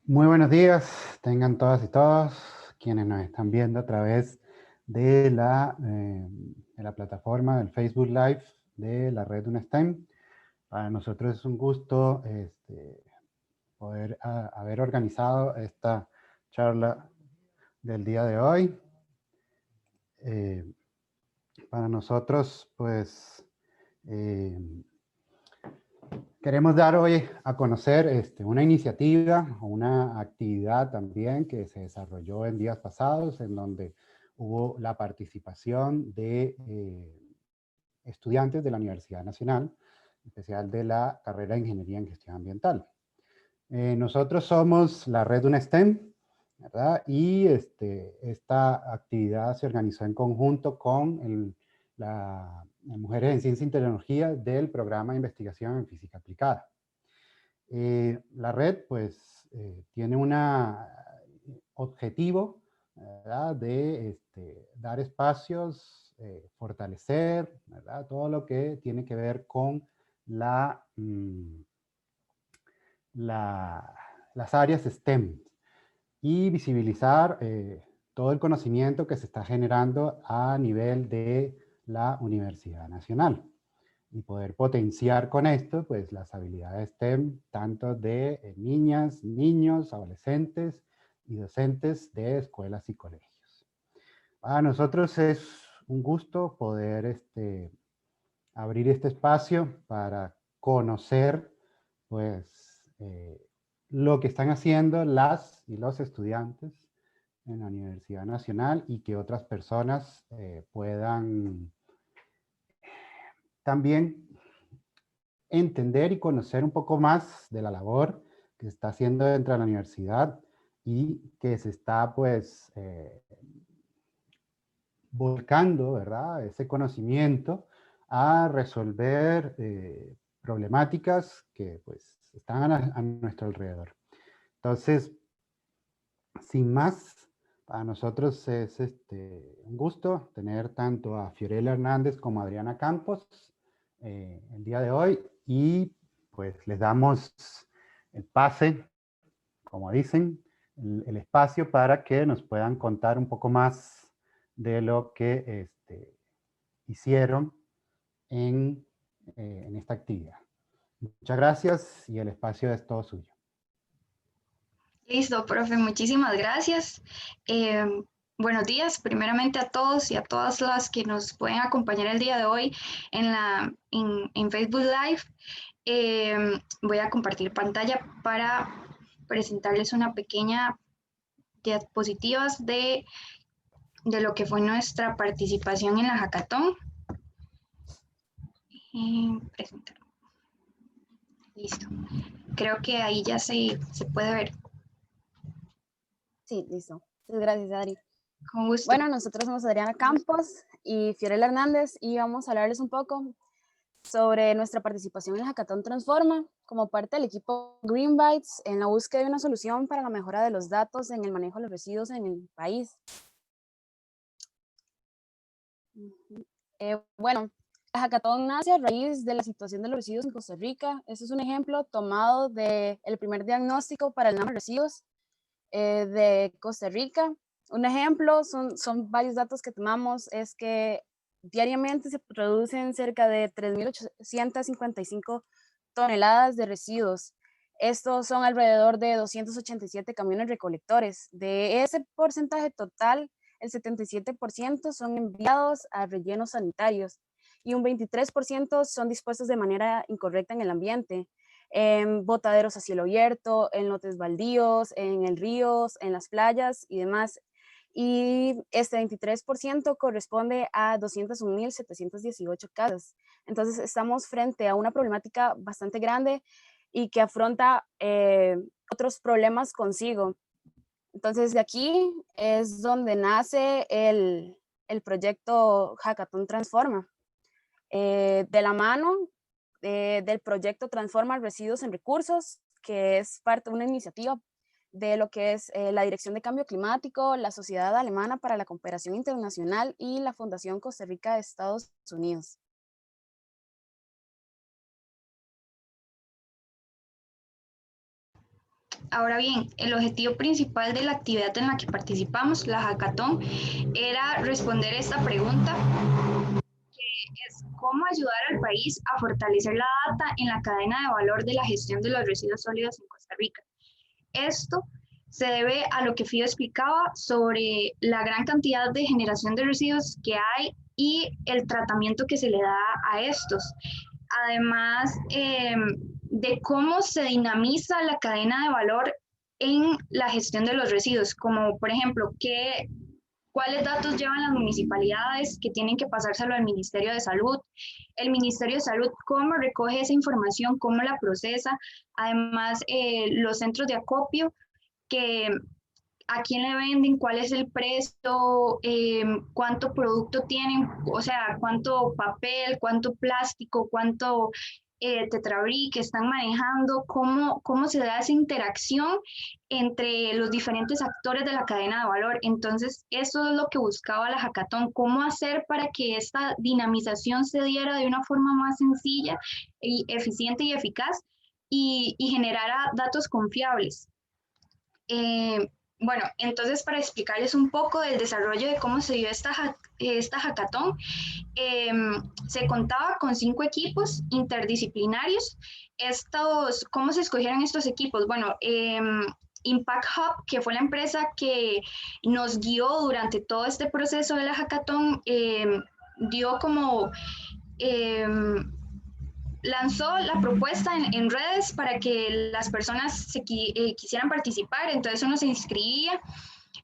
Muy buenos días, tengan todas y todos quienes nos están viendo a través de la plataforma del Facebook Live de la red UNESTEM. Para nosotros es un gusto poder haber organizado esta charla del día de hoy. Eh, para nosotros, pues, eh, queremos dar hoy a conocer una iniciativa o una actividad también que se desarrolló en días pasados, en donde hubo la participación de estudiantes de la Universidad Nacional, en especial de la carrera de Ingeniería en Gestión Ambiental. Nosotros somos la red UNESTEM, ¿verdad? Y esta actividad se organizó en conjunto con la Mujeres en Ciencia y Tecnología del Programa de Investigación en Física Aplicada. La red, pues, tiene un objetivo, ¿verdad? De dar espacios, fortalecer, ¿verdad? Todo lo que tiene que ver con la, las áreas STEM y visibilizar todo el conocimiento que se está generando a nivel de la Universidad Nacional y poder potenciar con esto pues las habilidades STEM tanto de niñas, niños, adolescentes y docentes de escuelas y colegios. Para nosotros es un gusto poder abrir este espacio para conocer pues lo que están haciendo las y los estudiantes en la Universidad Nacional y que otras personas puedan también entender y conocer un poco más de la labor que se está haciendo dentro de la universidad y que se está pues volcando, ¿verdad? Ese conocimiento a resolver problemáticas que pues están a nuestro alrededor. Entonces, sin más, para nosotros es un gusto tener tanto a Fiorella Hernández como a Adriana Campos el día de hoy y pues les damos el pase, como dicen, el espacio para que nos puedan contar un poco más de lo que hicieron en esta actividad. Muchas gracias y el espacio es todo suyo. Listo, profe, muchísimas gracias. Eh, Buenos días, primeramente a todos y a todas las que nos pueden acompañar el día de hoy en Facebook Live. Voy a compartir pantalla para presentarles una pequeña diapositivas de lo que fue nuestra participación en la hackathon. Presentar. Listo. Creo que ahí ya se puede ver. Sí, listo. Muchas gracias, Adri. Con gusto. Bueno, nosotros somos Adriana Campos y Fiorella Hernández y vamos a hablarles un poco sobre nuestra participación en el Hackathon Transforma como parte del equipo Green Bytes en la búsqueda de una solución para la mejora de los datos en el manejo de los residuos en el país. Bueno, el Hackathon nace a raíz de la situación de los residuos en Costa Rica. Este es un ejemplo tomado del primer diagnóstico para el NAMA residuos de Costa Rica. Un ejemplo, son varios datos que tomamos, es que diariamente se producen cerca de 3.855 toneladas de residuos. Estos son alrededor de 287 camiones recolectores. De ese porcentaje total, el 77% son enviados a rellenos sanitarios y un 23% son dispuestos de manera incorrecta en el ambiente, en botaderos a cielo abierto, en lotes baldíos, en el ríos, en las playas y demás. Y este 23% corresponde a 201.718 casas. Entonces estamos frente a una problemática bastante grande y que afronta otros problemas consigo. Entonces de aquí es donde nace el proyecto Hackathon Transforma. De la mano del proyecto Transforma Residuos en Recursos, que es parte de una iniciativa de lo que es la Dirección de Cambio Climático, la Sociedad Alemana para la Cooperación Internacional y la Fundación Costa Rica de Estados Unidos. Ahora bien, el objetivo principal de la actividad en la que participamos, la hackathon, era responder esta pregunta, que es cómo ayudar al país a fortalecer la data en la cadena de valor de la gestión de los residuos sólidos en Costa Rica. Esto se debe a lo que Fido explicaba sobre la gran cantidad de generación de residuos que hay y el tratamiento que se le da a estos. Además de cómo se dinamiza la cadena de valor en la gestión de los residuos, como por ejemplo, cuáles datos llevan las municipalidades que tienen que pasárselo al Ministerio de Salud, el Ministerio de Salud cómo recoge esa información, cómo la procesa, además los centros de acopio, que a quién le venden, cuál es el precio, cuánto producto tienen, o sea, cuánto papel, cuánto plástico, cuánto tetrabric que están manejando, cómo se da esa interacción entre los diferentes actores de la cadena de valor. Entonces, eso es lo que buscaba la hackathon, cómo hacer para que esta dinamización se diera de una forma más sencilla, y eficiente y eficaz y generara datos confiables. Bueno, entonces para explicarles un poco del desarrollo de cómo se dio esta hackathon, se contaba con 5 equipos interdisciplinarios. ¿Cómo se escogieron estos equipos? Bueno, Impact Hub, que fue la empresa que nos guió durante todo este proceso de la hackathon, dio como... lanzó la propuesta en redes para que las personas quisieran participar, entonces uno se inscribía.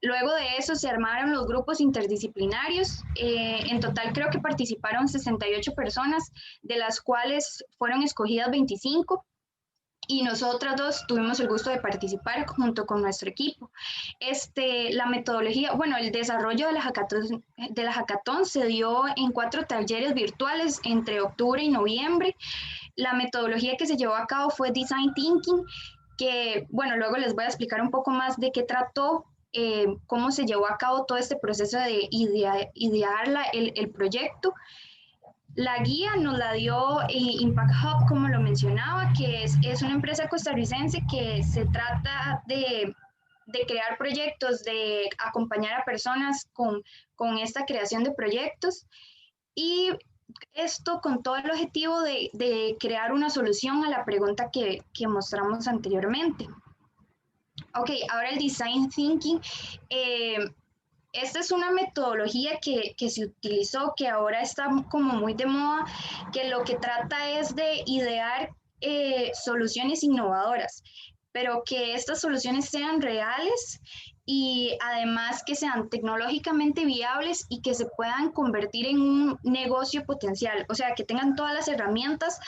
Luego de eso se armaron los grupos interdisciplinarios. En total creo que participaron 68 personas, de las cuales fueron escogidas 25. Y nosotras dos tuvimos el gusto de participar junto con nuestro equipo. La metodología, bueno, el desarrollo de la hackathon se dio en 4 talleres virtuales entre octubre y noviembre. La metodología que se llevó a cabo fue Design Thinking, que, bueno, luego les voy a explicar un poco más de qué trató, cómo se llevó a cabo todo este proceso de idear el proyecto. La guía nos la dio Impact Hub, como lo mencionaba, que es una empresa costarricense que se trata de crear proyectos, de acompañar a personas con esta creación de proyectos. Y esto con todo el objetivo de crear una solución a la pregunta que mostramos anteriormente. Ok, ahora el Design Thinking. Esta es una metodología que se utilizó, que ahora está como muy de moda, que lo que trata es de idear soluciones innovadoras, pero que estas soluciones sean reales y además que sean tecnológicamente viables y que se puedan convertir en un negocio potencial, o sea, que tengan todas las herramientas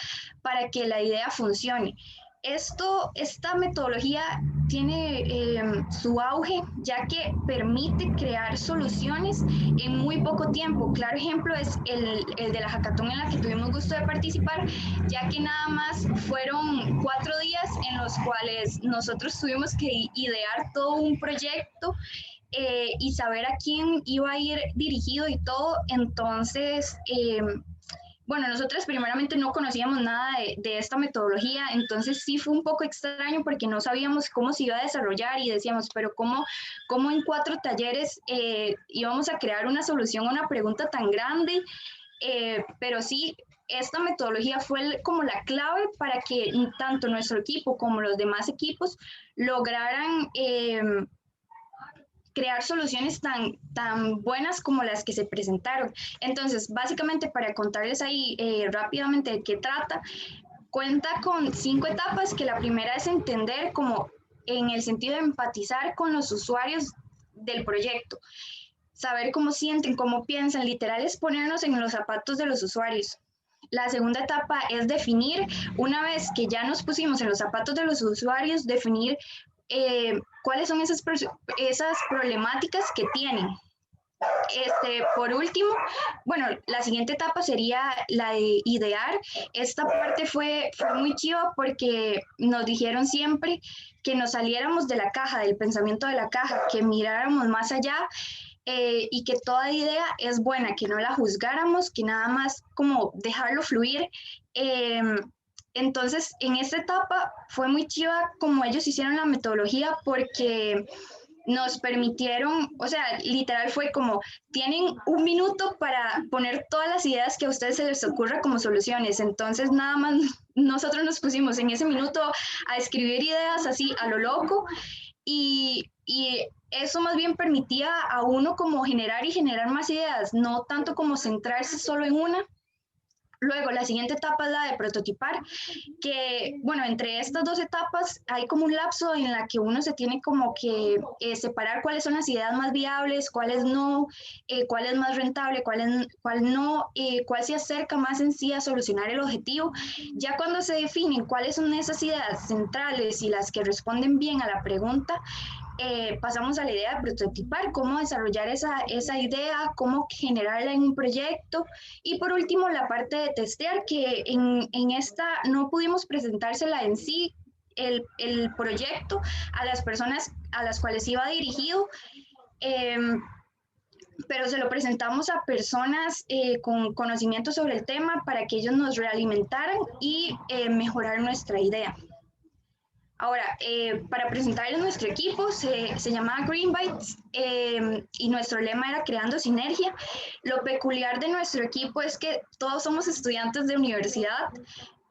para que la idea funcione. Esta metodología tiene su auge, ya que permite crear soluciones en muy poco tiempo. Claro ejemplo es el de la hackathon en la que tuvimos gusto de participar, ya que nada más fueron 4 días en los cuales nosotros tuvimos que idear todo un proyecto y saber a quién iba a ir dirigido y todo. Entonces, bueno, nosotros primeramente no conocíamos nada de esta metodología, entonces sí fue un poco extraño porque no sabíamos cómo se iba a desarrollar y decíamos, pero ¿cómo en 4 talleres íbamos a crear una solución a una pregunta tan grande? Pero sí, esta metodología fue como la clave para que tanto nuestro equipo como los demás equipos lograran crear soluciones tan buenas como las que se presentaron. Entonces, básicamente para contarles ahí rápidamente de qué trata, cuenta con 5 etapas, que la primera es entender como en el sentido de empatizar con los usuarios del proyecto, saber cómo sienten, cómo piensan, literal es ponernos en los zapatos de los usuarios. La segunda etapa es definir, una vez que ya nos pusimos en los zapatos de los usuarios, definir cuáles son esas problemáticas que tienen. Por último, bueno, la siguiente etapa sería la de idear. Esta parte fue muy chiva porque nos dijeron siempre que nos saliéramos de la caja, del pensamiento de la caja, que miráramos más allá y que toda idea es buena, que no la juzgáramos, que nada más como dejarlo fluir. Entonces, en esta etapa fue muy chiva como ellos hicieron la metodología porque nos permitieron, o sea, literal fue como, tienen un minuto para poner todas las ideas que a ustedes se les ocurra como soluciones. Entonces, nada más nosotros nos pusimos en ese minuto a escribir ideas así a lo loco y eso más bien permitía a uno como generar y generar más ideas, no tanto como centrarse solo en una. Luego, la siguiente etapa es la de prototipar, que, bueno, entre estas dos etapas hay como un lapso en la que uno se tiene como que separar cuáles son las ideas más viables, cuáles no, cuál es más rentable, cuál no, cuál se acerca más en sí a solucionar el objetivo. Ya cuando se definen cuáles son esas ideas centrales y las que responden bien a la pregunta, pasamos a la idea de prototipar, cómo desarrollar esa idea, cómo generarla en un proyecto y por último la parte de testear, que en esta no pudimos presentársela en sí, el proyecto a las personas a las cuales iba dirigido, eh, pero se lo presentamos a personas con conocimiento sobre el tema para que ellos nos realimentaran y mejorar nuestra idea. Ahora, para presentarles nuestro equipo, se llamaba Green Bytes y nuestro lema era creando sinergia. Lo peculiar de nuestro equipo es que todos somos estudiantes de universidad,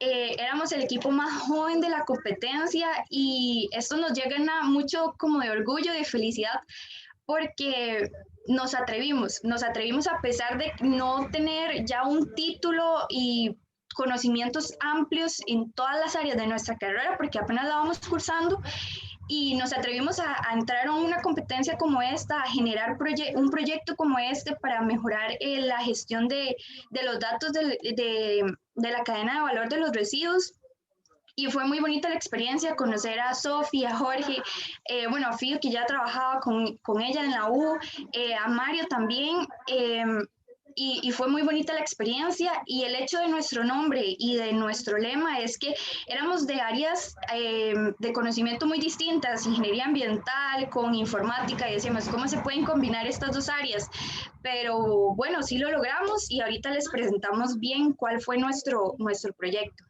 éramos el equipo más joven de la competencia y esto nos llena mucho como de orgullo, de felicidad, porque nos atrevimos a pesar de no tener ya un título y conocimientos amplios en todas las áreas de nuestra carrera, porque apenas la vamos cursando, y nos atrevimos a entrar a una competencia como esta, a generar un proyecto como este para mejorar la gestión de los datos de la cadena de valor de los residuos. Y fue muy bonita la experiencia, conocer a Sofía, a Jorge, bueno, a Fío, que ya trabajaba con ella en la U, a Mario también, y fue muy bonita la experiencia. Y el hecho de nuestro nombre y de nuestro lema es que éramos de áreas de conocimiento muy distintas, ingeniería ambiental con informática, y decíamos, ¿cómo se pueden combinar estas dos áreas? Pero bueno, sí lo logramos y ahorita les presentamos bien cuál fue nuestro proyecto.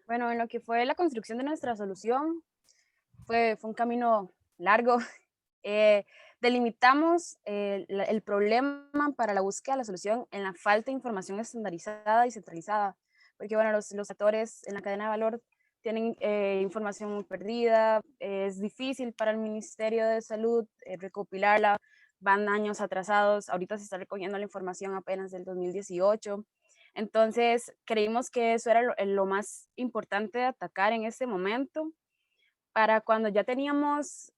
Bueno, en lo que fue la construcción de nuestra solución, fue un camino largo. Delimitamos el problema para la búsqueda de la solución en la falta de información estandarizada y centralizada, porque bueno, los actores en la cadena de valor tienen información muy perdida, es difícil para el Ministerio de Salud recopilarla, van años atrasados, ahorita se está recogiendo la información apenas del 2018, entonces creímos que eso era lo más importante de atacar en este momento, para cuando ya teníamos,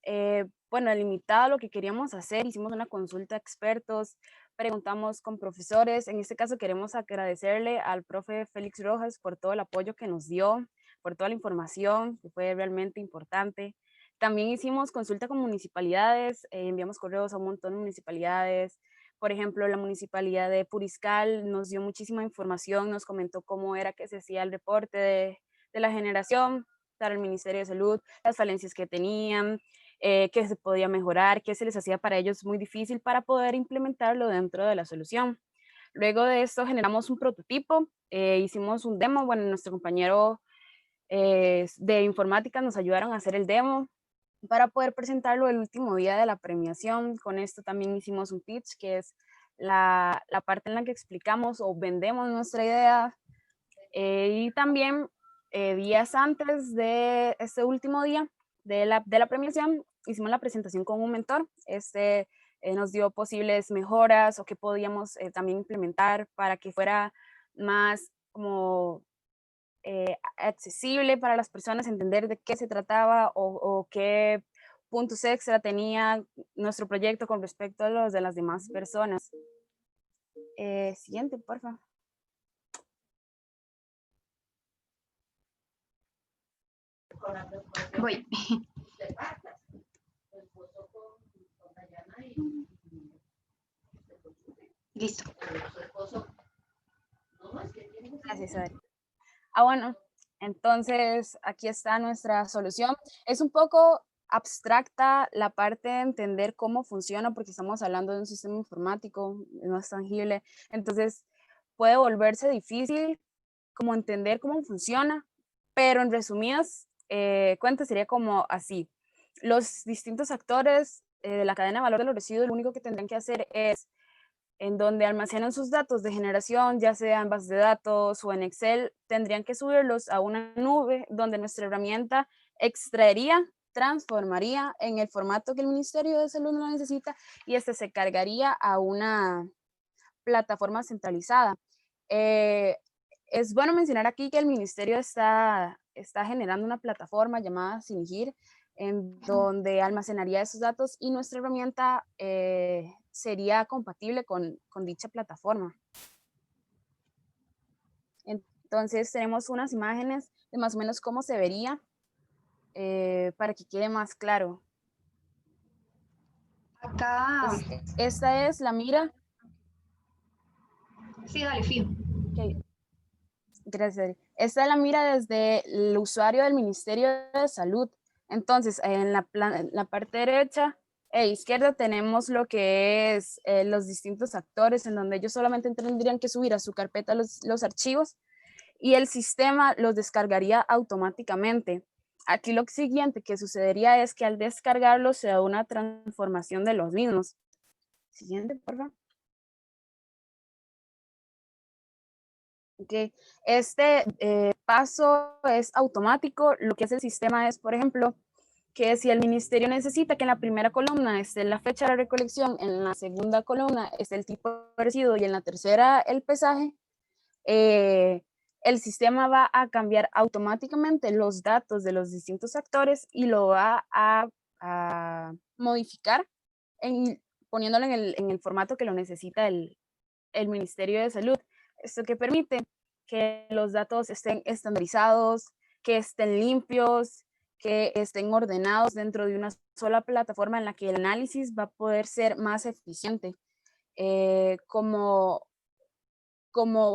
bueno, limitado lo que queríamos hacer, hicimos una consulta a expertos, preguntamos con profesores. En este caso queremos agradecerle al profe Félix Rojas por todo el apoyo que nos dio, por toda la información, que fue realmente importante. También hicimos consulta con municipalidades, enviamos correos a un montón de municipalidades. Por ejemplo, la municipalidad de Puriscal nos dio muchísima información, nos comentó cómo era que se hacía el reporte de la generación para el Ministerio de Salud, las falencias que tenían, qué se podía mejorar, qué se les hacía para ellos muy difícil para poder implementarlo dentro de la solución. Luego de esto generamos un prototipo, hicimos un demo, bueno, nuestro compañero de informática nos ayudaron a hacer el demo para poder presentarlo el último día de la premiación. Con esto también hicimos un pitch, que es la parte en la que explicamos o vendemos nuestra idea, y también días antes de este último día de la premiación, hicimos la presentación con un mentor. Nos dio posibles mejoras o qué podíamos también implementar para que fuera más como accesible para las personas, entender de qué se trataba o qué puntos extra tenía nuestro proyecto con respecto a los de las demás personas. Siguiente, por favor. Voy. Listo. Gracias, Adri. Bueno, entonces aquí está nuestra solución. Es un poco abstracta la parte de entender cómo funciona, porque estamos hablando de un sistema informático, no es tangible. Entonces, puede volverse difícil como entender cómo funciona, pero en resumidas cuentas sería como así. Los distintos actores de la cadena de valor de los residuos, lo único que tendrían que hacer es, en donde almacenan sus datos de generación, ya sea en bases de datos o en Excel, tendrían que subirlos a una nube donde nuestra herramienta extraería, transformaría en el formato que el Ministerio de Salud lo necesita y este se cargaría a una plataforma centralizada. Es bueno mencionar aquí que el Ministerio está generando una plataforma llamada Sinigir, en donde almacenaría esos datos y nuestra herramienta sería compatible con dicha plataforma. Entonces tenemos unas imágenes de más o menos cómo se vería para que quede más claro. Acá. Esta es la mira. Sí, dale, fijo. Okay. Gracias. Esta es la mira desde el usuario del Ministerio de Salud. Entonces, en la parte derecha e izquierda tenemos lo que es los distintos actores, en donde ellos solamente tendrían que subir a su carpeta los archivos y el sistema los descargaría automáticamente. Aquí lo siguiente que sucedería es que al descargarlos se da una transformación de los mismos. Siguiente, por favor. Okay. Este paso es automático. Lo que hace el sistema es, por ejemplo, que si el ministerio necesita que en la primera columna esté la fecha de la recolección, en la segunda columna esté el tipo de residuo y en la tercera el pesaje, el sistema va a cambiar automáticamente los datos de los distintos actores y lo va a modificar poniéndolo en el formato que lo necesita el Ministerio de Salud. Esto que permite que los datos estén estandarizados, que estén limpios, que estén ordenados dentro de una sola plataforma en la que el análisis va a poder ser más eficiente. Como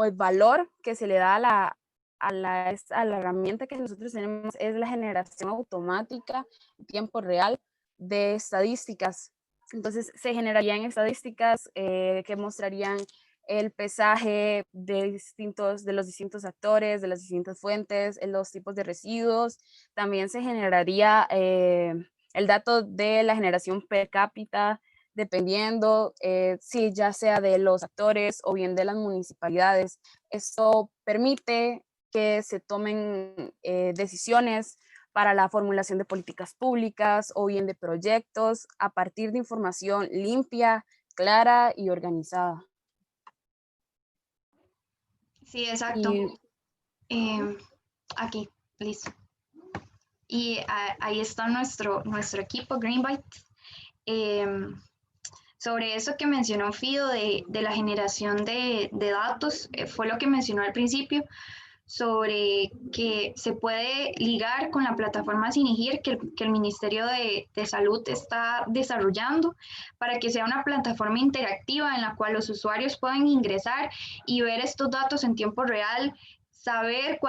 el valor que se le da a la herramienta que nosotros tenemos es la generación automática en tiempo real de estadísticas. Entonces se generarían estadísticas que mostrarían el pesaje de los distintos actores, de las distintas fuentes, los tipos de residuos. También se generaría el dato de la generación per cápita, dependiendo si ya sea de los actores o bien de las municipalidades. Esto permite que se tomen decisiones para la formulación de políticas públicas o bien de proyectos a partir de información limpia, clara y organizada. Sí, exacto. Aquí, listo. Y ahí está nuestro equipo, Greenbyte. Sobre eso que mencionó Fido de la generación de datos, fue lo que mencionó al principio, sobre que se puede ligar con la plataforma Sinigir que el Ministerio de Salud está desarrollando para que sea una plataforma interactiva en la cual los usuarios puedan ingresar y ver estos datos en tiempo real, saber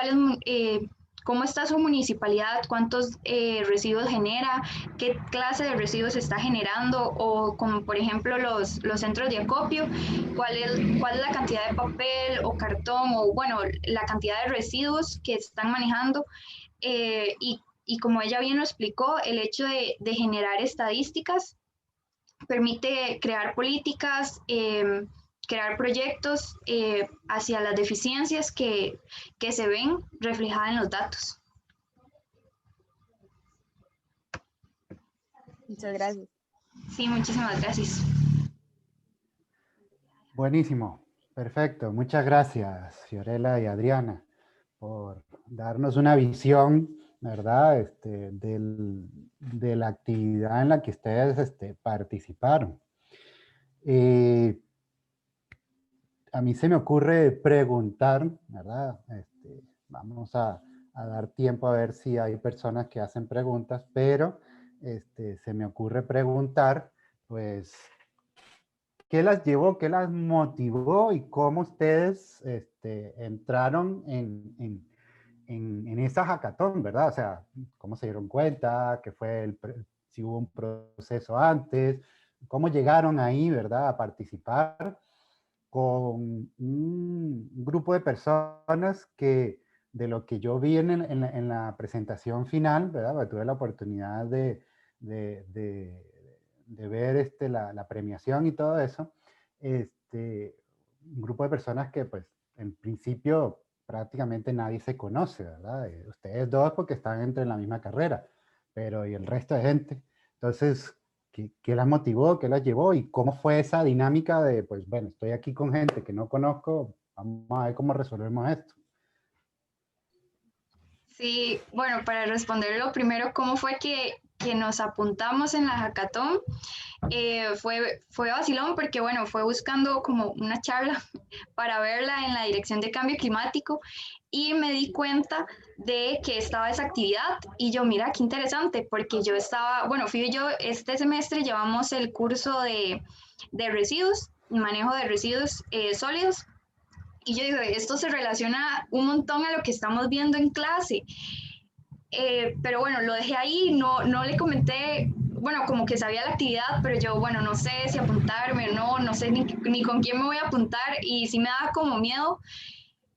cómo está su municipalidad, cuántos residuos genera, qué clase de residuos está generando, o como por ejemplo los centros de acopio, cuál es la cantidad de papel o cartón, o bueno, la cantidad de residuos que están manejando. Y como ella bien lo explicó, el hecho de generar estadísticas permite crear políticas, crear proyectos hacia las deficiencias que se ven reflejadas en los datos. Muchas gracias. Sí, muchísimas gracias. Buenísimo, perfecto. Muchas gracias, Fiorella y Adriana, por darnos una visión, ¿verdad? De la actividad en la que ustedes participaron. A mí se me ocurre preguntar, ¿verdad? Vamos a dar tiempo a ver si hay personas que hacen preguntas, pero se me ocurre preguntar, pues, ¿qué las llevó, qué las motivó y cómo ustedes entraron en esa hackathon, ¿verdad? O sea, ¿cómo se dieron cuenta? ¿Qué fue si hubo un proceso antes? ¿Cómo llegaron ahí, ¿verdad? A participar. con un grupo de personas que, de lo que yo vi en la presentación final, ¿verdad? Porque tuve la oportunidad de, de- de ver la premiación y todo eso, un grupo de personas que pues en principio prácticamente nadie se conoce, ¿verdad? Ustedes dos porque están entre la misma carrera, pero ¿y el resto de gente? Entonces, ¿qué las motivó? ¿Qué las llevó? ¿Y cómo fue esa dinámica de, pues bueno, estoy aquí con gente que no conozco, vamos a ver cómo resolvemos esto? Sí, bueno, para responder lo primero, ¿cómo fue que nos apuntamos en la hackathon? Fue vacilón porque, bueno, fue buscando como una charla para verla en la Dirección de Cambio Climático y me di cuenta de que estaba esa actividad y yo, mira, qué interesante, porque yo estaba, bueno, fui yo, este semestre llevamos el curso de residuos, manejo de residuos sólidos. Y yo digo, esto se relaciona un montón a lo que estamos viendo en clase. Pero bueno, lo dejé ahí, no le comenté, bueno, como que sabía la actividad, pero yo, bueno, no sé si apuntarme o no sé ni con quién me voy a apuntar y sí me daba como miedo,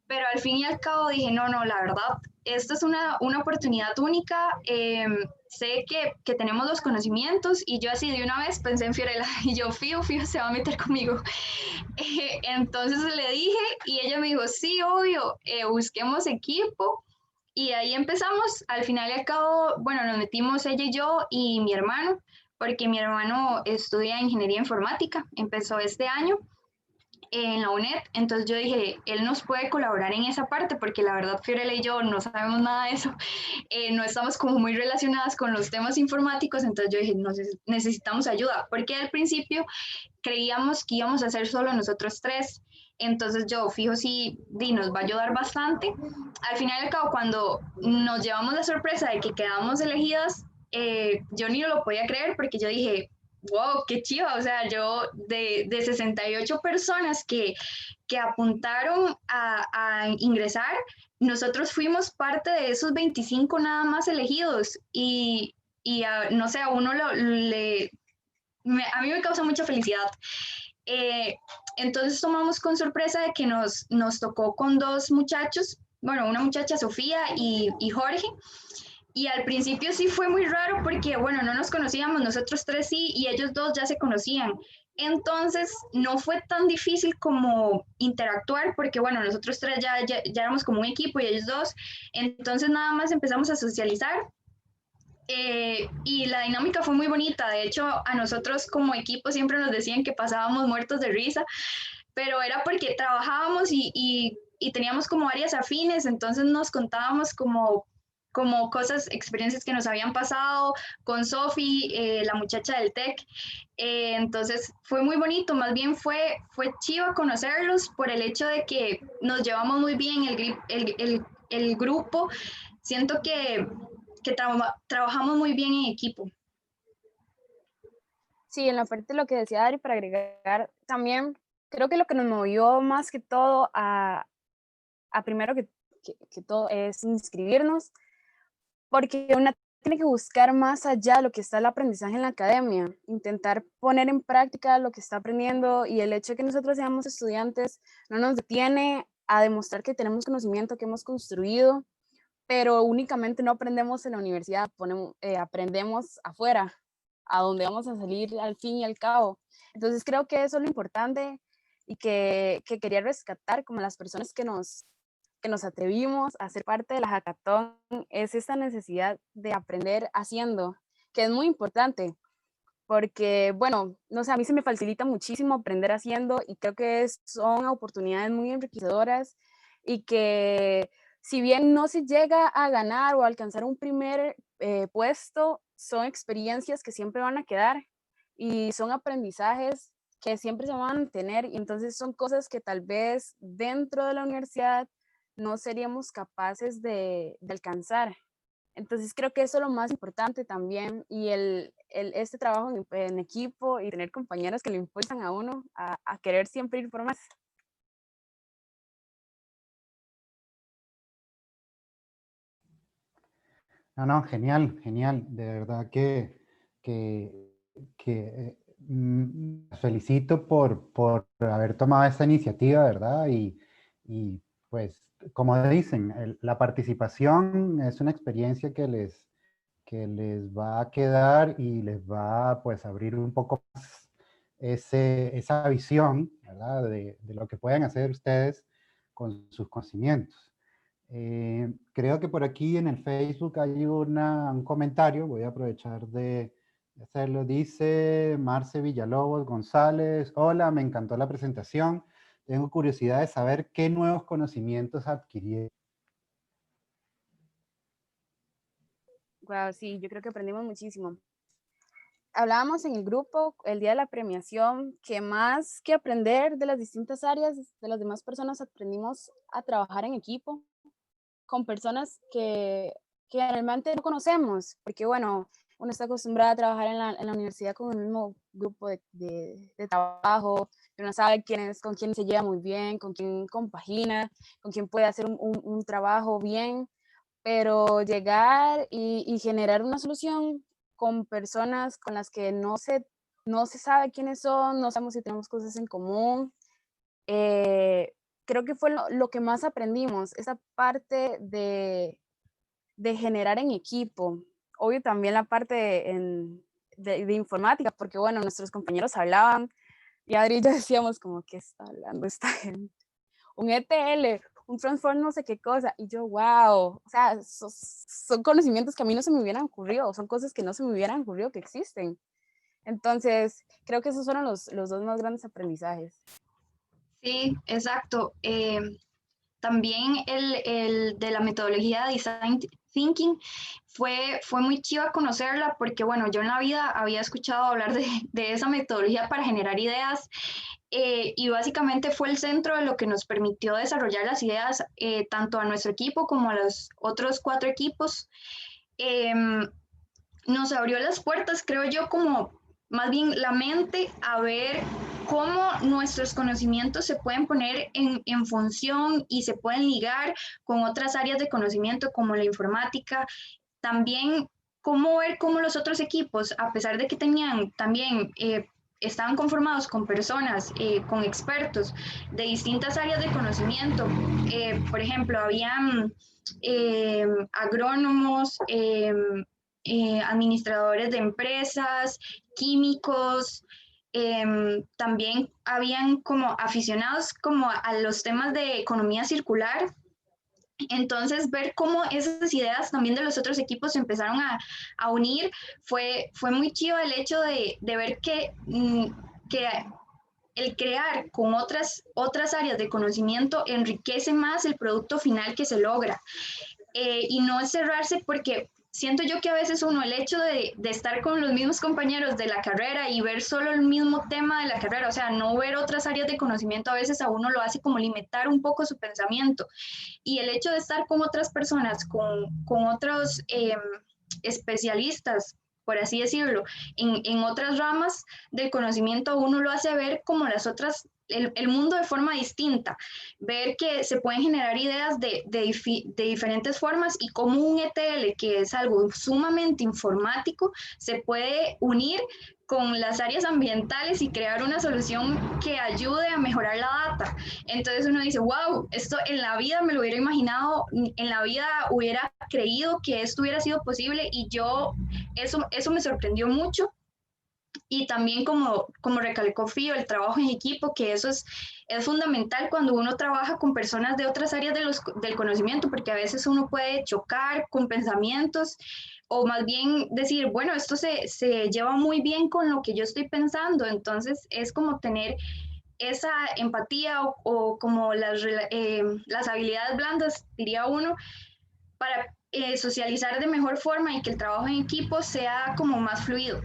pero al fin y al cabo dije, no, la verdad, esta es una oportunidad única, sé que tenemos los conocimientos y yo así de una vez pensé en Fiorella y yo, fijo, se va a meter conmigo. Entonces le dije y ella me dijo, sí, obvio, busquemos equipo. Y ahí empezamos, al final y al cabo, bueno, nos metimos ella y yo y mi hermano, porque mi hermano estudia ingeniería informática, empezó este año en la UNED, entonces yo dije, él nos puede colaborar en esa parte, porque la verdad Fiorella y yo no sabemos nada de eso, no estamos como muy relacionadas con los temas informáticos, entonces yo dije, necesitamos ayuda, porque al principio creíamos que íbamos a hacer solo nosotros tres. Entonces yo fijo sí, nos va a ayudar bastante. Al final y al cabo, cuando nos llevamos la sorpresa de que quedamos elegidas, yo ni lo podía creer porque yo dije, wow, qué chiva, o sea, yo de 68 personas que apuntaron a ingresar, nosotros fuimos parte de esos 25 nada más elegidos y no sé, a uno a mí me causa mucha felicidad. Eh, entonces tomamos con sorpresa de que nos tocó con dos muchachos, bueno, una muchacha Sofía y Jorge, y al principio sí fue muy raro porque, bueno, no nos conocíamos, nosotros tres sí, y ellos dos ya se conocían. Entonces no fue tan difícil como interactuar porque, bueno, nosotros tres ya éramos como un equipo y ellos dos, entonces nada más empezamos a socializar y la dinámica fue muy bonita. De hecho, a nosotros como equipo siempre nos decían que pasábamos muertos de risa, pero era porque trabajábamos y teníamos como áreas afines, entonces nos contábamos como cosas, experiencias que nos habían pasado con Sofi, la muchacha del TEC. Entonces fue muy bonito, más bien fue chivo conocerlos por el hecho de que nos llevamos muy bien el grupo. Siento que trabajamos muy bien en equipo. Sí, en la parte de lo que decía Dari, para agregar también, creo que lo que nos movió más que todo a primero que todo es inscribirnos, porque una tiene que buscar más allá de lo que está el aprendizaje en la academia, intentar poner en práctica lo que está aprendiendo, y el hecho de que nosotros seamos estudiantes no nos detiene a demostrar que tenemos conocimiento que hemos construido, pero únicamente no aprendemos en la universidad, aprendemos afuera, a donde vamos a salir al fin y al cabo. Entonces creo que eso es lo importante y que quería rescatar como las personas que nos atrevimos a ser parte de la hackathon, es esta necesidad de aprender haciendo, que es muy importante, porque, bueno, no sé, a mí se me facilita muchísimo aprender haciendo y creo que son oportunidades muy enriquecedoras y que si bien no se llega a ganar o a alcanzar un primer puesto, son experiencias que siempre van a quedar y son aprendizajes que siempre se van a tener, y entonces son cosas que tal vez dentro de la universidad no seríamos capaces de alcanzar. Entonces creo que eso es lo más importante también, y este trabajo en equipo y tener compañeros que le impulsan a uno a querer siempre ir por más. No, no, genial, genial. De verdad que felicito por haber tomado esta iniciativa, ¿verdad? Y pues, como dicen, la participación es una experiencia que les va a quedar y les va pues, a abrir un poco más esa visión, ¿verdad? De lo que pueden hacer ustedes con sus conocimientos. Creo que por aquí en el Facebook hay un comentario, voy a aprovechar de hacerlo. Dice Marce Villalobos González: hola, me encantó la presentación. Tengo curiosidad de saber qué nuevos conocimientos adquirí. Wow, sí, yo creo que aprendimos muchísimo. Hablábamos en el grupo el día de la premiación que más que aprender de las distintas áreas de las demás personas, aprendimos a trabajar en equipo con personas que realmente no conocemos, porque bueno, uno está acostumbrado a trabajar en la universidad con el mismo grupo de trabajo, uno sabe con quién se lleva muy bien, con quién compagina, con quién puede hacer un trabajo bien, pero llegar y generar una solución con personas con las que no se sabe quiénes son, no sabemos si tenemos cosas en común, creo que fue lo que más aprendimos, esa parte de generar en equipo. Obvio también la parte de informática, porque bueno, nuestros compañeros hablaban y Adri y yo decíamos como, ¿qué está hablando esta gente? Un ETL, un transform no sé qué cosa, y yo, wow, o sea, son conocimientos que a mí no se me hubieran ocurrido, son cosas que no se me hubieran ocurrido que existen. Entonces, creo que esos fueron los dos más grandes aprendizajes. Sí, exacto. También el de la metodología de Design Thinking fue muy chiva conocerla porque, bueno, yo en la vida había escuchado hablar de esa metodología para generar ideas y básicamente fue el centro de lo que nos permitió desarrollar las ideas tanto a nuestro equipo como a los otros 4 equipos. Nos abrió las puertas, creo yo, como más bien la mente a ver cómo nuestros conocimientos se pueden poner en función y se pueden ligar con otras áreas de conocimiento como la informática. También cómo ver cómo los otros equipos, a pesar de que tenían también estaban conformados con personas, con expertos de distintas áreas de conocimiento. Por ejemplo, habían agrónomos, administradores de empresas, químicos, también habían como aficionados como a los temas de economía circular. Entonces, ver cómo esas ideas también de los otros equipos se empezaron a unir fue muy chido el hecho de ver que el crear con otras áreas de conocimiento enriquece más el producto final que se logra. Y no es cerrarse porque siento yo que a veces uno, el hecho de estar con los mismos compañeros de la carrera y ver solo el mismo tema de la carrera, o sea, no ver otras áreas de conocimiento, a veces a uno lo hace como limitar un poco su pensamiento. Y el hecho de estar con otras personas, con otros especialistas, por así decirlo, en otras ramas del conocimiento, uno lo hace ver como las otras, el mundo de forma distinta, ver que se pueden generar ideas de diferentes formas y como un ETL, que es algo sumamente informático, se puede unir con las áreas ambientales y crear una solución que ayude a mejorar la data. Entonces uno dice, wow, esto en la vida me lo hubiera imaginado, en la vida hubiera creído que esto hubiera sido posible y eso me sorprendió mucho. Y también como recalcó Fío, el trabajo en equipo, que eso es fundamental cuando uno trabaja con personas de otras áreas del conocimiento, porque a veces uno puede chocar con pensamientos o más bien decir, bueno, esto se lleva muy bien con lo que yo estoy pensando, entonces es como tener esa empatía o como las habilidades blandas, diría uno, para socializar de mejor forma y que el trabajo en equipo sea como más fluido.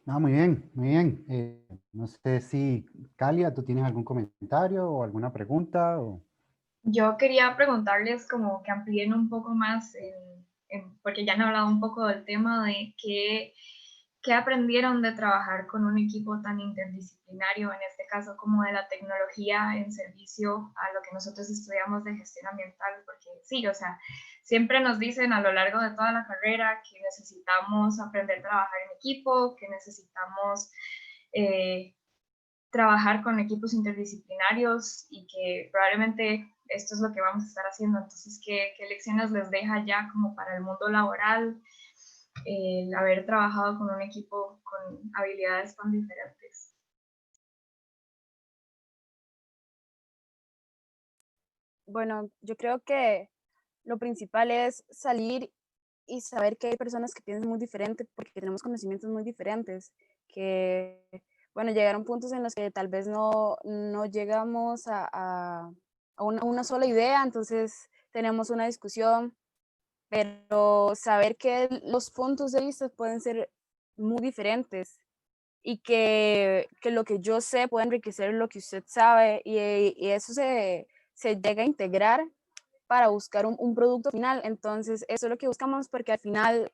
Ah, muy bien, muy bien. No sé si, Calia, ¿tú tienes algún comentario o alguna pregunta? Yo quería preguntarles como que amplíen un poco más, porque ya han hablado un poco del tema de qué ¿Qué aprendieron de trabajar con un equipo tan interdisciplinario, en este caso como de la tecnología en servicio a lo que nosotros estudiamos de gestión ambiental? Porque sí, o sea, siempre nos dicen a lo largo de toda la carrera que necesitamos aprender a trabajar en equipo, que necesitamos trabajar con equipos interdisciplinarios y que probablemente esto es lo que vamos a estar haciendo. Entonces, ¿qué lecciones les deja ya como para el mundo laboral el haber trabajado con un equipo con habilidades tan diferentes? Bueno, yo creo que lo principal es salir y saber que hay personas que piensan muy diferente porque tenemos conocimientos muy diferentes, que, bueno, llegaron puntos en los que tal vez no llegamos a una sola idea, entonces tenemos una discusión, pero saber que los puntos de vista pueden ser muy diferentes y que lo que yo sé puede enriquecer lo que usted sabe y eso se llega a integrar para buscar un producto final. Entonces, eso es lo que buscamos porque al final,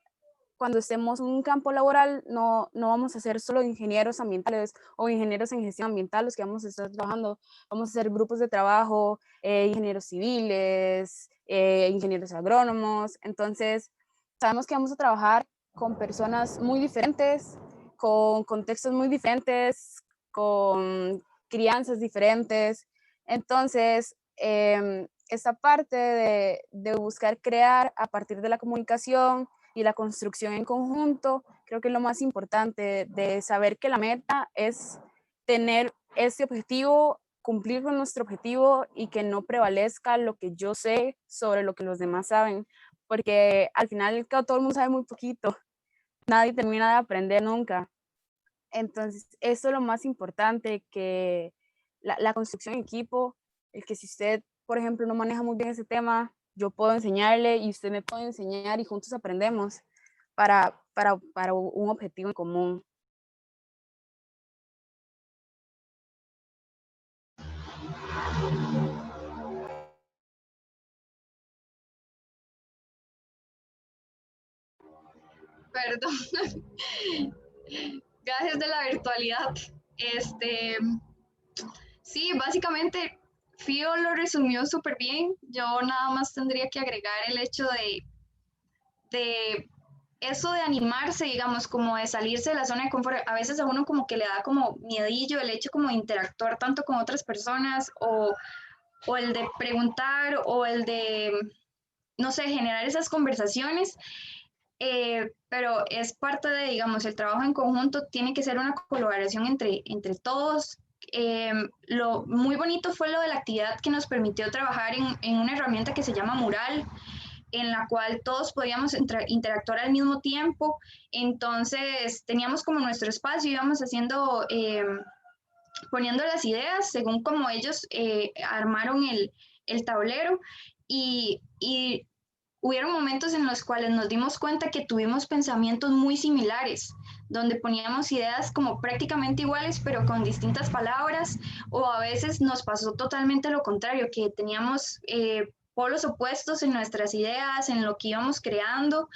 cuando estemos en un campo laboral, no vamos a ser solo ingenieros ambientales o ingenieros en gestión ambiental los que vamos a estar trabajando, vamos a ser grupos de trabajo, ingenieros civiles, ingenieros agrónomos. Entonces, sabemos que vamos a trabajar con personas muy diferentes, con contextos muy diferentes, con crianzas diferentes. Entonces, esta parte de buscar crear a partir de la comunicación y la construcción en conjunto, creo que es lo más importante, de saber que la meta es tener este objetivo, cumplir con nuestro objetivo y que no prevalezca lo que yo sé sobre lo que los demás saben, porque al final todo el mundo sabe muy poquito, nadie termina de aprender nunca. Entonces, eso es lo más importante, que la construcción en equipo, el que si usted, por ejemplo, no maneja muy bien ese tema, yo puedo enseñarle y usted me puede enseñar y juntos aprendemos para un objetivo en común. Perdón. Gracias de la virtualidad. Sí, básicamente Fío lo resumió súper bien. Yo nada más tendría que agregar el hecho de eso de animarse, digamos, como de salirse de la zona de confort. A veces a uno como que le da como miedillo el hecho como de interactuar tanto con otras personas o el de preguntar o el de, no sé, generar esas conversaciones. Pero es parte de, digamos, el trabajo en conjunto tiene que ser una colaboración entre todos. Lo muy bonito fue lo de la actividad que nos permitió trabajar en una herramienta que se llama Mural, en la cual todos podíamos interactuar al mismo tiempo. Entonces teníamos como nuestro espacio, íbamos haciendo, poniendo las ideas según como ellos armaron el tablero y hubieron momentos en los cuales nos dimos cuenta que tuvimos pensamientos muy similares, donde poníamos ideas como prácticamente iguales, pero con distintas palabras, o a veces nos pasó totalmente lo contrario, que teníamos polos opuestos en nuestras ideas, en lo que íbamos creando,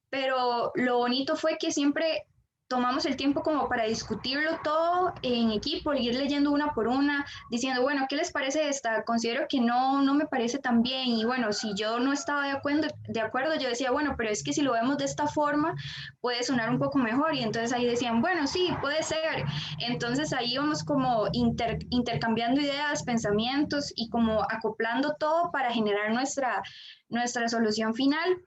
pero lo bonito fue que siempre tomamos el tiempo como para discutirlo todo en equipo, ir leyendo una por una, diciendo, bueno, ¿qué les parece esta? Considero que no me parece tan bien y bueno, si yo no estaba de acuerdo, yo decía, bueno, pero es que si lo vemos de esta forma puede sonar un poco mejor y entonces ahí decían, bueno, sí, puede ser. Entonces ahí íbamos como intercambiando ideas, pensamientos y como acoplando todo para generar nuestra solución final.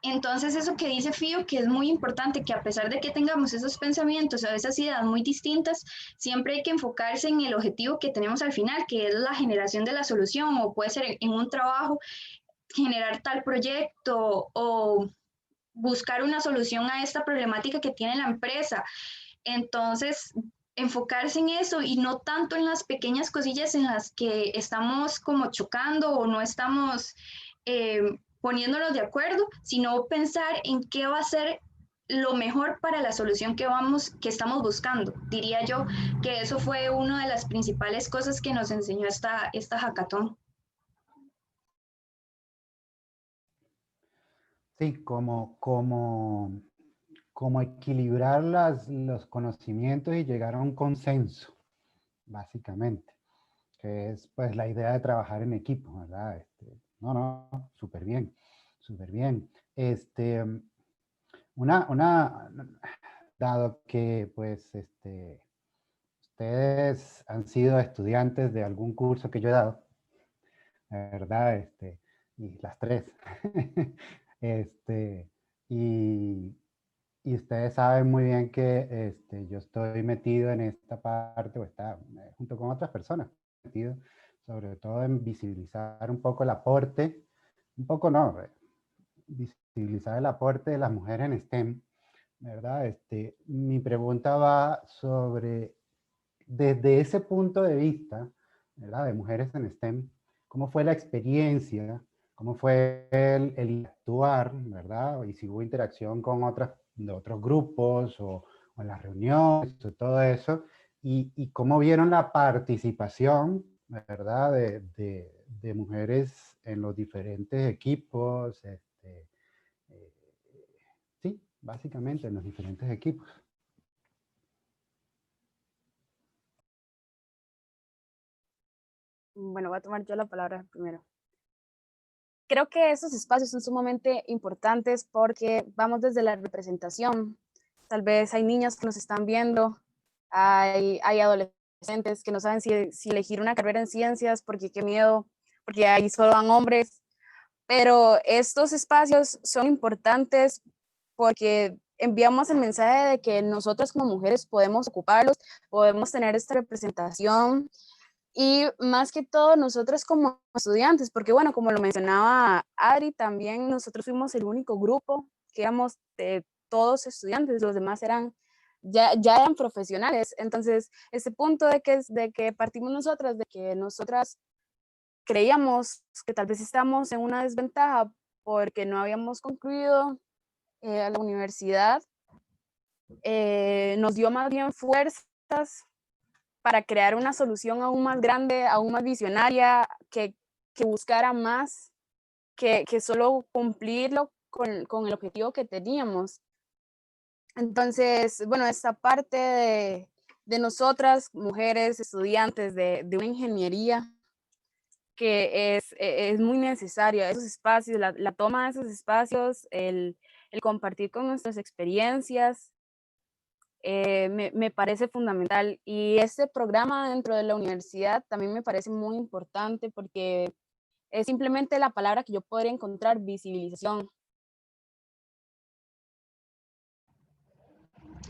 Entonces, eso que dice Fío, que es muy importante, que a pesar de que tengamos esos pensamientos o esas ideas muy distintas, siempre hay que enfocarse en el objetivo que tenemos al final, que es la generación de la solución, o puede ser en un trabajo, generar tal proyecto o buscar una solución a esta problemática que tiene la empresa. Entonces, enfocarse en eso y no tanto en las pequeñas cosillas en las que estamos como chocando o no estamos poniéndonos de acuerdo, sino pensar en qué va a ser lo mejor para la solución que estamos buscando. Diría yo que eso fue una de las principales cosas que nos enseñó esta hackathon. Sí, como como equilibrar los conocimientos y llegar a un consenso, básicamente, que es pues la idea de trabajar en equipo, ¿verdad? No, súper bien, súper bien. Dado que pues ustedes han sido estudiantes de algún curso que yo he dado, ¿verdad? Y las tres. Y, y ustedes saben muy bien que yo estoy metido en esta parte, o está junto con otras personas, metido sobre todo en visibilizar un poco el aporte, un poco no, visibilizar el aporte de las mujeres en STEM, ¿verdad? Mi pregunta va sobre, desde ese punto de vista, ¿verdad? De mujeres en STEM, ¿cómo fue la experiencia? ¿Cómo fue el actuar, ¿verdad? Y si hubo interacción con de otros grupos o en las reuniones, o todo eso, y cómo vieron la participación, ¿verdad? De mujeres en los diferentes equipos, eh, sí, básicamente en los diferentes equipos. Bueno, voy a tomar yo la palabra primero. Creo que esos espacios son sumamente importantes porque vamos desde la representación. Tal vez hay niñas que nos están viendo, hay adolescentes que no saben si elegir una carrera en ciencias porque qué miedo, porque ahí solo van hombres. Pero estos espacios son importantes porque enviamos el mensaje de que nosotras como mujeres podemos ocuparlos, podemos tener esta representación y más que todo nosotros como estudiantes, porque bueno, como lo mencionaba Adri, también nosotros fuimos el único grupo que éramos de todos estudiantes, los demás ya eran profesionales. Entonces, ese punto de que partimos nosotras, de que nosotras creíamos que tal vez estábamos en una desventaja porque no habíamos concluido la universidad, nos dio más bien fuerzas para crear una solución aún más grande, aún más visionaria, que buscara más que solo cumplirlo con el objetivo que teníamos. Entonces, bueno, esta parte de nosotras, mujeres, estudiantes de una ingeniería, que es muy necesaria, esos espacios, la toma de esos espacios, el compartir con nuestras experiencias, me parece fundamental. Y este programa dentro de la universidad también me parece muy importante porque es simplemente la palabra que yo podría encontrar, visibilización.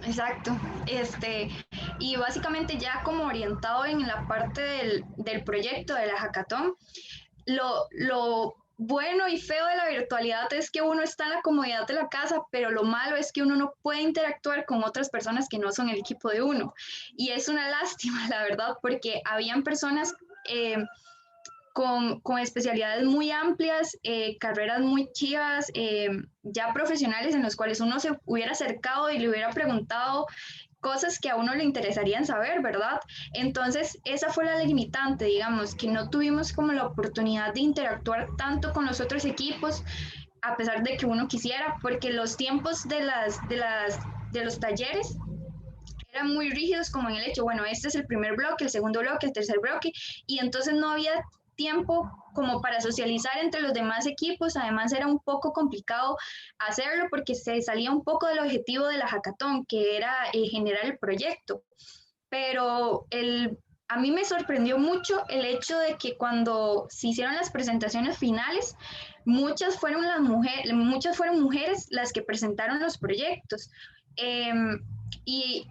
Exacto. Y básicamente ya como orientado en la parte del proyecto de la hackathon, lo bueno y feo de la virtualidad es que uno está en la comodidad de la casa, pero lo malo es que uno no puede interactuar con otras personas que no son el equipo de uno. Y es una lástima, la verdad, porque habían personas con especialidades muy amplias, carreras muy chivas, ya profesionales en los cuales uno se hubiera acercado y le hubiera preguntado cosas que a uno le interesarían saber, ¿verdad? Entonces, esa fue la limitante, digamos, que no tuvimos como la oportunidad de interactuar tanto con los otros equipos, a pesar de que uno quisiera, porque los tiempos de los talleres eran muy rígidos como en el hecho, bueno, este es el primer bloque, el segundo bloque, el tercer bloque, y entonces no había tiempo como para socializar entre los demás equipos. Además era un poco complicado hacerlo porque se salía un poco del objetivo de la hackathon, que era generar el proyecto. Pero a mí me sorprendió mucho el hecho de que cuando se hicieron las presentaciones finales, muchas fueron mujeres las que presentaron los proyectos. Y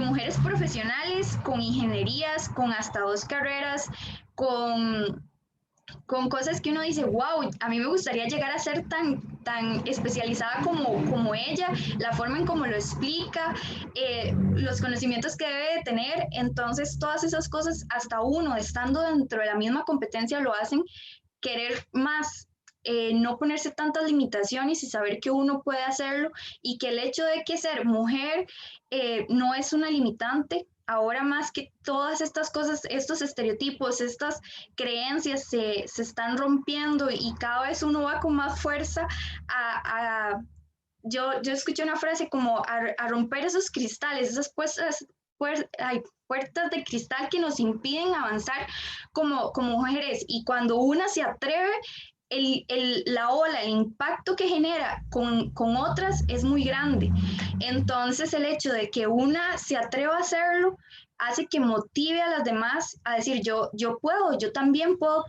mujeres profesionales con ingenierías, con hasta 2 carreras, con cosas que uno dice, wow, a mí me gustaría llegar a ser tan especializada como ella, la forma en cómo lo explica, los conocimientos que debe de tener. Entonces, todas esas cosas, hasta uno estando dentro de la misma competencia, lo hacen querer más. No ponerse tantas limitaciones y saber que uno puede hacerlo y que el hecho de que ser mujer no es una limitante. Ahora más que todas estas cosas, estos estereotipos, estas creencias se están rompiendo y cada vez uno va con más fuerza a yo escuché una frase como a romper esos cristales, esas puertas de cristal que nos impiden avanzar como mujeres. Y cuando una se atreve, la ola, el impacto que genera con otras es muy grande. Entonces el hecho de que una se atreva a hacerlo hace que motive a las demás a decir, yo puedo, yo también puedo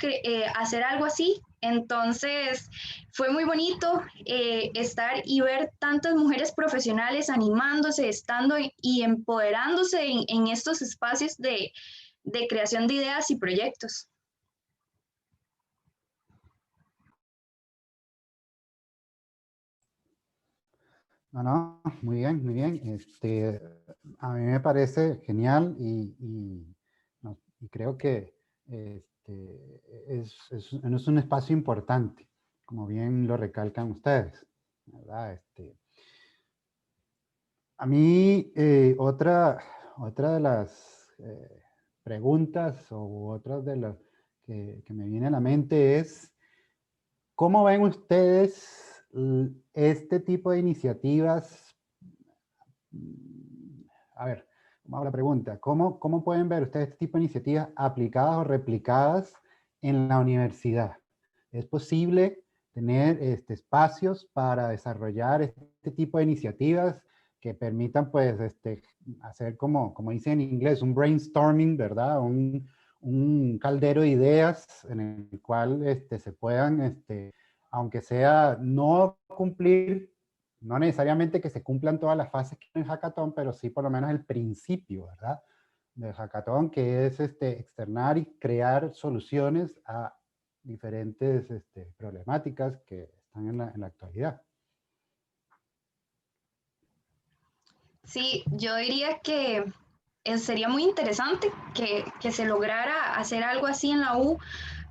hacer algo así. Entonces fue muy bonito estar y ver tantas mujeres profesionales animándose, estando y empoderándose en estos espacios de creación de ideas y proyectos. No, no, muy bien, muy bien. A mí me parece genial no, y creo que es un espacio importante, como bien lo recalcan ustedes, ¿verdad? A mí, otra de las preguntas o otras de las que me viene a la mente es, ¿cómo ven ustedes este tipo de iniciativas? A ver, ¿cómo hago la pregunta? ¿Cómo pueden ver ustedes este tipo de iniciativas aplicadas o replicadas en la universidad? ¿Es posible tener espacios para desarrollar este tipo de iniciativas que permitan, pues, hacer como dicen en inglés, un brainstorming, ¿verdad? Un caldero de ideas en el cual se puedan, aunque sea no cumplir, no necesariamente que se cumplan todas las fases que hay en Hackathon, pero sí por lo menos el principio, ¿verdad? Del Hackathon, que es externar y crear soluciones a diferentes problemáticas que están en la actualidad. Sí, yo diría que sería muy interesante que se lograra hacer algo así en la U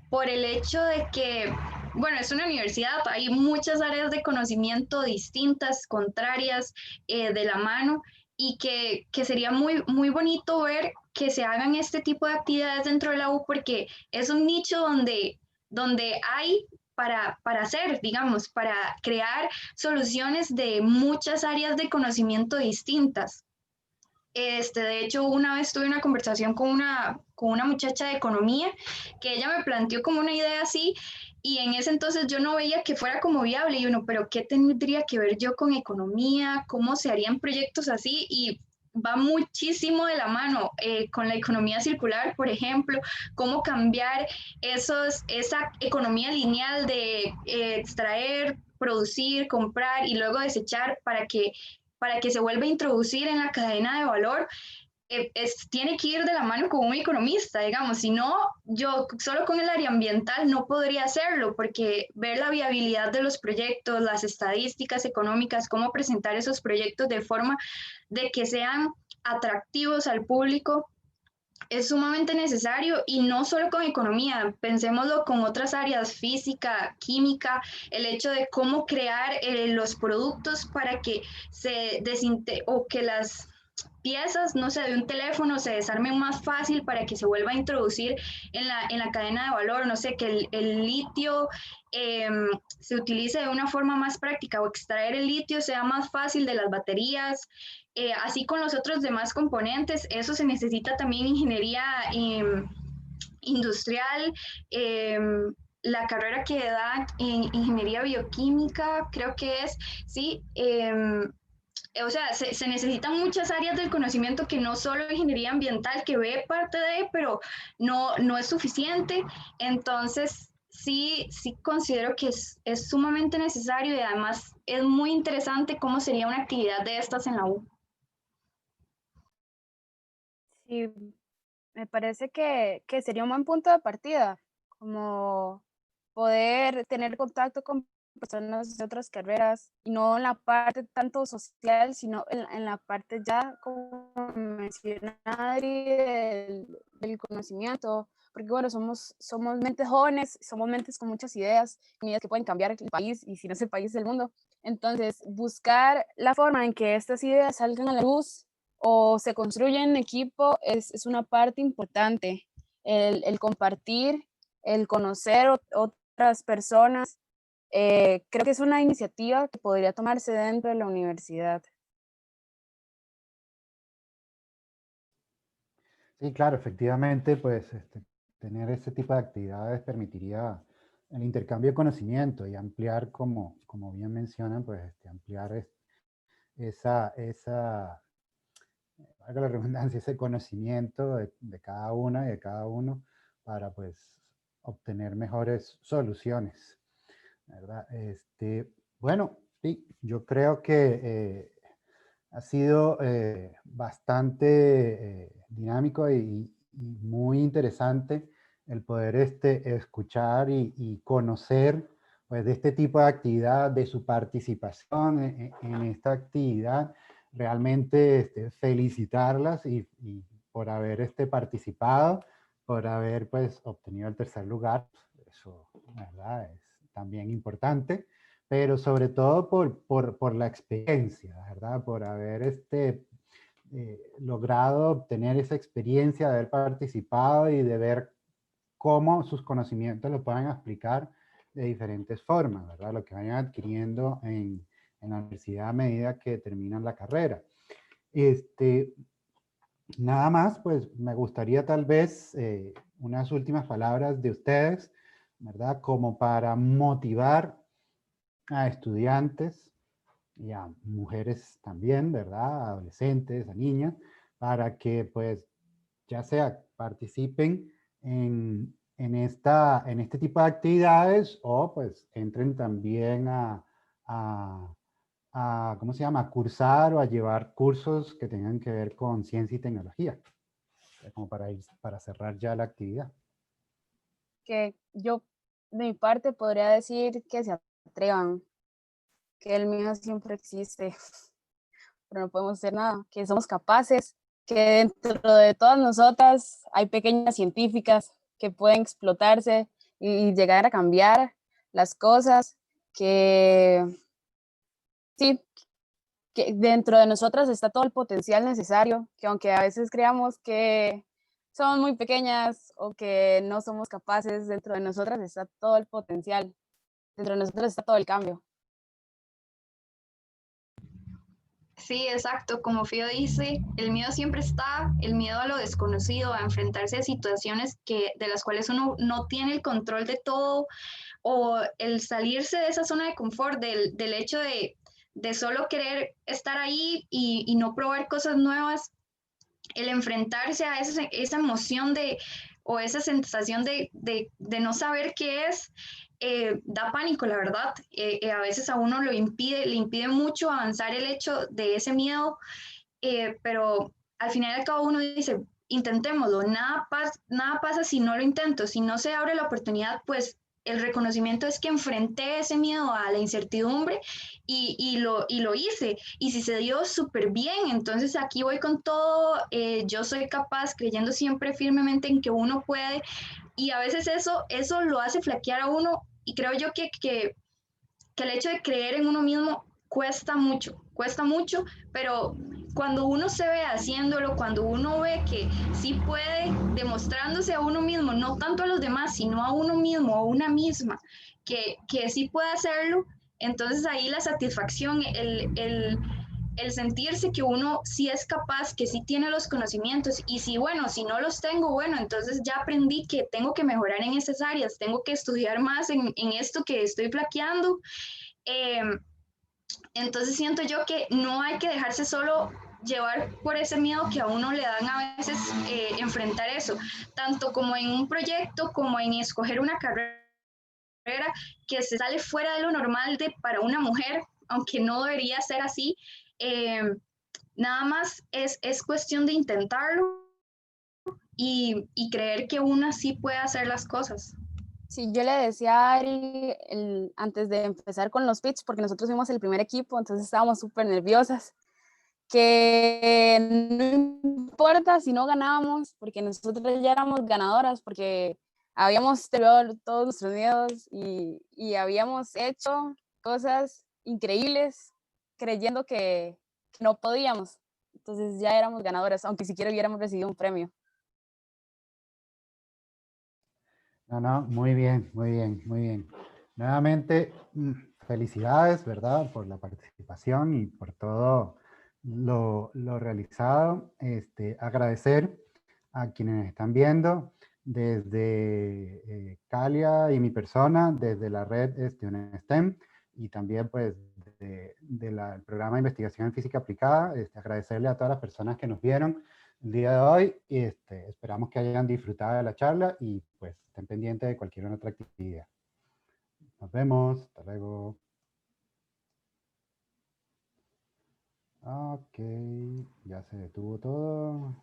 por el hecho de que, bueno, es una universidad, hay muchas áreas de conocimiento distintas, contrarias, de la mano, y que sería muy bonito ver que se hagan este tipo de actividades dentro de la U, porque es un nicho donde hay para hacer, digamos, para crear soluciones de muchas áreas de conocimiento distintas. De hecho, una vez tuve una conversación con una muchacha de economía que ella me planteó como una idea así y en ese entonces yo no veía que fuera como viable y uno, pero ¿qué tendría que ver yo con economía? ¿Cómo se harían proyectos así? Y va muchísimo de la mano con la economía circular, por ejemplo, cómo cambiar esa economía lineal de extraer, producir, comprar y luego desechar para que se vuelva a introducir en la cadena de valor, tiene que ir de la mano con un economista, digamos, si no, yo solo con el área ambiental no podría hacerlo, porque ver la viabilidad de los proyectos, las estadísticas económicas, cómo presentar esos proyectos de forma de que sean atractivos al público, es sumamente necesario y no solo con economía, pensémoslo con otras áreas, física, química, el hecho de cómo crear los productos para que se desinte o que las piezas, no sé, de un teléfono se desarmen más fácil para que se vuelva a introducir en la cadena de valor, no sé, que el litio se utilice de una forma más práctica o extraer el litio sea más fácil de las baterías, así con los otros demás componentes, eso se necesita también ingeniería industrial, la carrera que da en ingeniería bioquímica, creo que es, sí, o sea, se necesitan muchas áreas del conocimiento que no solo ingeniería ambiental, que ve parte de, pero no es suficiente. Entonces, sí considero que es sumamente necesario y además es muy interesante cómo sería una actividad de estas en la U. Sí, me parece que sería un buen punto de partida, como poder tener contacto con personas de otras carreras y no en la parte tanto social, sino en la parte ya, como menciona Adri, del conocimiento, porque bueno, somos mentes jóvenes, somos mentes con muchas ideas que pueden cambiar el país y si no es el país, el mundo. Entonces, buscar la forma en que estas ideas salgan a la luz o se construyen en equipo es una parte importante. El compartir, el conocer otras personas Creo que es una iniciativa que podría tomarse dentro de la universidad. Sí, claro, efectivamente, pues tener este tipo de actividades permitiría el intercambio de conocimiento y ampliar, como bien mencionan, pues ampliar esa, valga la redundancia, ese conocimiento de cada una y de cada uno para pues obtener mejores soluciones, ¿verdad? Bueno, sí, yo creo que ha sido bastante dinámico y muy interesante el poder escuchar y conocer pues, de este tipo de actividad, de su participación en esta actividad. Realmente felicitarlas y por haber participado, por haber pues, obtenido el tercer lugar. Eso, ¿verdad? Es también importante, pero sobre todo por la experiencia, ¿verdad? Por haber logrado obtener esa experiencia, de haber participado y de ver cómo sus conocimientos lo pueden aplicar de diferentes formas, ¿verdad? Lo que vayan adquiriendo en la universidad a medida que terminan la carrera. Nada más, pues me gustaría tal vez unas últimas palabras de ustedes, ¿verdad? Como para motivar a estudiantes y a mujeres también, ¿verdad? A adolescentes, a niñas, para que pues ya sea participen en este tipo de actividades o pues entren también ¿cómo se llama? A cursar o a llevar cursos que tengan que ver con ciencia y tecnología, como para cerrar ya la actividad. Que yo, de mi parte, podría decir que se atrevan, que el miedo siempre existe, pero no podemos hacer nada, que somos capaces, que dentro de todas nosotras hay pequeñas científicas que pueden explotarse y llegar a cambiar las cosas, que sí, que dentro de nosotras está todo el potencial necesario, que aunque a veces creamos que somos muy pequeñas o que no somos capaces, dentro de nosotras está todo el potencial, dentro de nosotras está todo el cambio. Sí, exacto. Como Fío dice, el miedo siempre está, el miedo a lo desconocido, a enfrentarse a situaciones de las cuales uno no tiene el control de todo, o el salirse de esa zona de confort, del hecho de solo querer estar ahí y no probar cosas nuevas, el enfrentarse a esa emoción o esa sensación de no saber qué es, da pánico, la verdad. A veces a uno le impide mucho avanzar el hecho de ese miedo, pero al final y al cabo uno dice, intentémoslo, nada pasa si no lo intento, si no se abre la oportunidad, pues el reconocimiento es que enfrenté ese miedo a la incertidumbre y lo hice. Y si se dio súper bien, entonces aquí voy con todo, yo soy capaz, creyendo siempre firmemente en que uno puede. Y a veces eso lo hace flaquear a uno. Y creo yo que el hecho de creer en uno mismo cuesta mucho, pero cuando uno se ve haciéndolo, cuando uno ve que sí puede, demostrándose a uno mismo, no tanto a los demás, sino a uno mismo, a una misma, que sí puede hacerlo, entonces ahí la satisfacción, el sentirse que uno sí es capaz, que sí tiene los conocimientos y si, bueno, si no los tengo, bueno, entonces ya aprendí que tengo que mejorar en esas áreas, tengo que estudiar más en esto que estoy flaqueando. Eh, entonces siento yo que no hay que dejarse solo llevar por ese miedo que a uno le dan a veces enfrentar eso, tanto como en un proyecto como en escoger una carrera que se sale fuera de lo normal para una mujer, aunque no debería ser así. Eh, Nada más es cuestión de intentarlo y creer que uno sí puede hacer las cosas. Sí, yo le decía a Ari antes de empezar con los pitch, porque nosotros fuimos el primer equipo, entonces estábamos súper nerviosas, que no importa si no ganábamos, porque nosotros ya éramos ganadoras, porque habíamos tenido todos nuestros miedos y habíamos hecho cosas increíbles creyendo que no podíamos. Entonces ya éramos ganadoras, aunque siquiera hubiéramos recibido un premio. No, no, muy bien, muy bien, muy bien. Nuevamente, felicidades, ¿verdad? Por la participación y por todo lo realizado. Agradecer a quienes están viendo desde Calia y mi persona, desde la red UNESTEM y también pues del programa de investigación en física aplicada. Agradecerle a todas las personas que nos vieron el día de hoy y esperamos que hayan disfrutado de la charla y pues estén pendientes de cualquier otra actividad. Nos vemos, hasta luego. Ok, ya se detuvo todo.